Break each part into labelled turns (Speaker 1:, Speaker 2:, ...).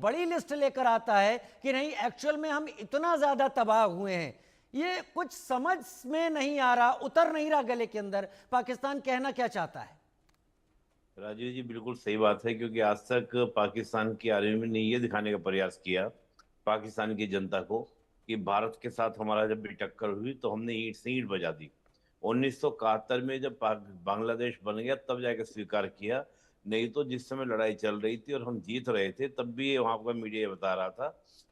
Speaker 1: बड़ी लिस्ट लेकर आता है कि नहीं एक्चुअल में हम इतना ज्यादा तबाह हुए हैं, ये कुछ समझ में नहीं आ रहा, उतर नहीं रहा गले के अंदर। पाकिस्तान कहना क्या चाहता है?
Speaker 2: राजीव जी, बिल्कुल सही बात है, क्योंकि आज तक पाकिस्तान की आर्मी ने ये दिखाने का प्रयास किया पाकिस्तान की जनता को कि भारत के साथ हमारा जब भी टक्कर हुई तो हमने ईंट से ईंट बजा दी। 1971 में जब बांग्लादेश बन गया तब जाकर स्वीकार किया, नहीं तो जिस समय लड़ाई चल रही थी और हम जीत रहे थे तब भी वहां का मीडिया बता रहा था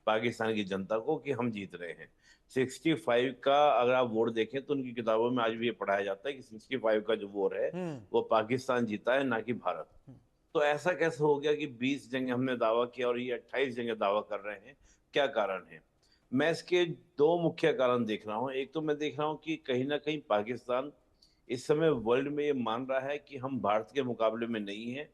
Speaker 2: पाकिस्तान की जनता को कि हम जीत रहे हैं। 65 का अगर आप वोट देखें तो उनकी किताबों में आज भी ये पढ़ाया जाता है कि 65 का जो वोट है
Speaker 1: हम्म।
Speaker 2: वो पाकिस्तान जीता है, ना कि भारत। तो ऐसा कैसे हो गया कि 20 जंगे हमने दावा किया और ये 28 जंगे दावा कर रहे हैं? क्या कारण है? मैं इसके दो मुख्य कारण देख रहा हूँ। एक तो मैं देख रहा हूँ कि कहीं ना कहीं पाकिस्तान इस समय वर्ल्ड में ये मान रहा है कि हम भारत के मुकाबले में नहीं है,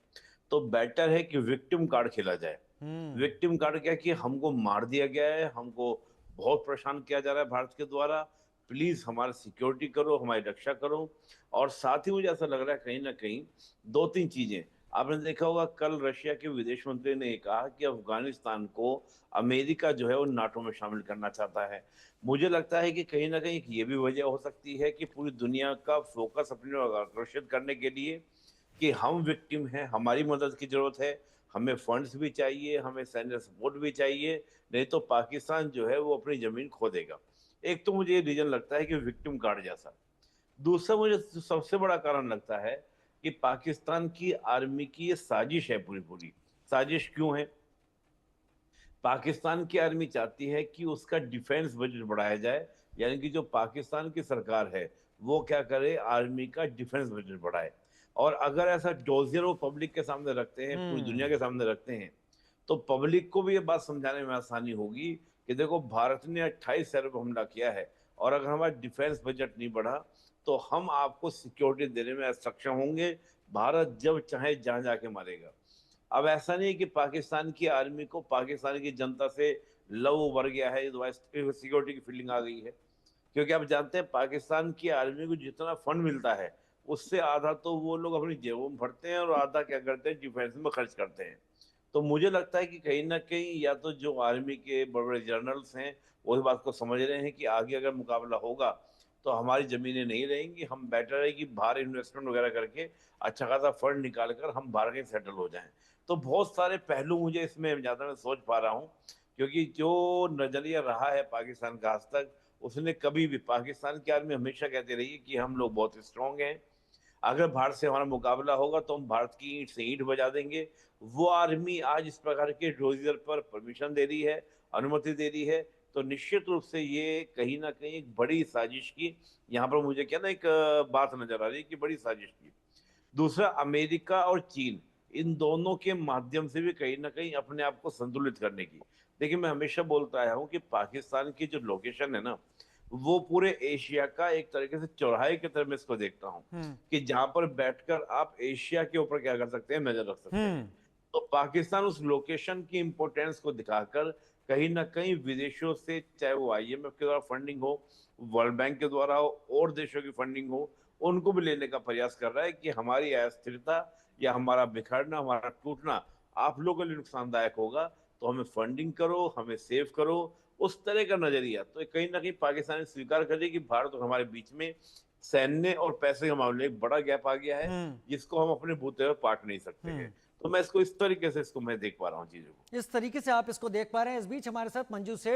Speaker 2: तो बेटर है कि विक्टिम कार्ड खेला जाए।
Speaker 1: हम्म।
Speaker 2: विक्टिम कार्ड क्या कि हमको मार दिया गया है, हमको बहुत परेशान किया जा रहा है भारत के द्वारा, प्लीज हमारी सिक्योरिटी करो, हमारी रक्षा करो। और साथ ही मुझे ऐसा लग रहा है कहीं ना कहीं दो तीन चीजें। आपने देखा होगा कल रशिया के विदेश मंत्री ने कहा कि अफगानिस्तान को अमेरिका जो है वो नाटो में शामिल करना चाहता है। मुझे लगता है कि कहीं ना कहीं ये भी वजह हो सकती है कि पूरी दुनिया का फोकस अपने ओर आकर्षित करने के लिए कि हम विक्टिम हैं, हमारी मदद की जरूरत है, हमें फंड्स भी चाहिए, हमें सैन्य सपोर्ट भी चाहिए, नहीं तो पाकिस्तान जो है वो अपनी जमीन खो देगा। एक तो मुझे ये रीजन लगता है कि विक्टिम कार्ड जैसा। दूसरा मुझे सबसे बड़ा कारण लगता है कि पाकिस्तान की आर्मी की ये साजिश है, पूरी पूरी साजिश क्यों है? पाकिस्तान की आर्मी चाहती है कि उसका डिफेंस बजट बढ़ाया जाए, यानी कि जो पाकिस्तान की सरकार है वो क्या करे, आर्मी का डिफेंस बजट बढ़ाए। और अगर ऐसा डोजियर वो पब्लिक के सामने रखते हैं, पूरी दुनिया
Speaker 1: हम्म।
Speaker 2: के सामने रखते हैं, तो पब्लिक को भी ये बात समझाने में आसानी होगी कि देखो भारत ने 28 अरब हमला किया है और अगर हमारा डिफेंस बजट नहीं बढ़ा तो हम आपको सिक्योरिटी देने में सक्षम होंगे। भारत जब चाहे जहां जाके मारेगा। अब ऐसा नहीं कि पाकिस्तान की आर्मी को पाकिस्तान की जनता से लव उभर गया है, सिक्योरिटी की फीलिंग आ गई है। क्योंकि आप जानते हैं पाकिस्तान की आर्मी को जितना फंड मिलता है उससे आधा तो वो लोग अपनी जेबों में भरते हैं और आधा क्या करते हैं, डिफेंस में खर्च करते हैं। तो मुझे लगता है कि कहीं ना कहीं या तो जो आर्मी के बड़े बड़े जनरल्स हैं वो इस बात को समझ रहे हैं कि आगे अगर मुकाबला होगा तो हमारी जमीनें नहीं रहेंगी, हम बेटर है कि बाहर इन्वेस्टमेंट वगैरह करके अच्छा खासा फंड निकाल कर हम बाहर कहीं सेटल हो जाएं। तो बहुत सारे पहलू मुझे इसमें ज्यादा मैं सोच पा रहा हूँ, क्योंकि जो नजरिया रहा है पाकिस्तान का आज तक, उसने कभी भी, पाकिस्तान की आर्मी हमेशा कहती रही है कि हम लोग बहुत स्ट्रांग हैं, अगर भारत से हमारा मुकाबला होगा तो हम भारत की ईंट से ईंट बजा देंगे। वो आर्मी आज इस प्रकार के डोजियर पर परमिशन दे रही है, अनुमति दे रही है, तो निश्चित रूप से ये कहीं ना कहीं एक बड़ी साजिश की, यहाँ पर मुझे क्या ना एक बात नजर आ रही है कि बड़ी साजिश की। दूसरा, अमेरिका और चीन, इन दोनों के माध्यम से भी कहीं ना कहीं अपने आप को संतुलित करने की। देखिए, मैं हमेशा बोलता आया हूँ कि पाकिस्तान की जो लोकेशन है ना, वो पूरे एशिया का एक तरीके से चौराहे की तरह मैं इसको देखता हूँ,
Speaker 1: हम्म।
Speaker 2: कि जहां पर बैठकर आप एशिया के ऊपर क्या कर सकते हैं, नजर रख सकते हैं।
Speaker 1: हम्म।
Speaker 2: तो पाकिस्तान उस लोकेशन की इंपॉर्टेंस को दिखाकर कहीं ना कहीं विदेशों से, चाहे वो आईएमएफ के द्वारा फंडिंग हो, वर्ल्ड बैंक के द्वारा हो, और देशों की फंडिंग हो, उनको भी लेने का प्रयास कर रहा है कि हमारी अस्थिरता या हमारा बिखरना, हमारा टूटना आप लोगों के लिए नुकसानदायक होगा, तो हमें फंडिंग करो, हमें सेव करो। उस तरह का नजरिया तो कहीं ना कहीं पाकिस्तान स्वीकार करे कि भारत और हमारे बीच में सैन्य और पैसे के मामले में एक बड़ा गैप आ गया है,
Speaker 1: हम्म।
Speaker 2: जिसको हम अपने बूते हुए पाट नहीं सकते हैं।
Speaker 1: हम्म।
Speaker 2: तो मैं इसको इस तरीके से इसको मैं देख पा रहा हूँ चीजों को।
Speaker 1: इस तरीके से आप इसको देख पा रहे हैं। इस बीच हमारे साथ मंजू सेठ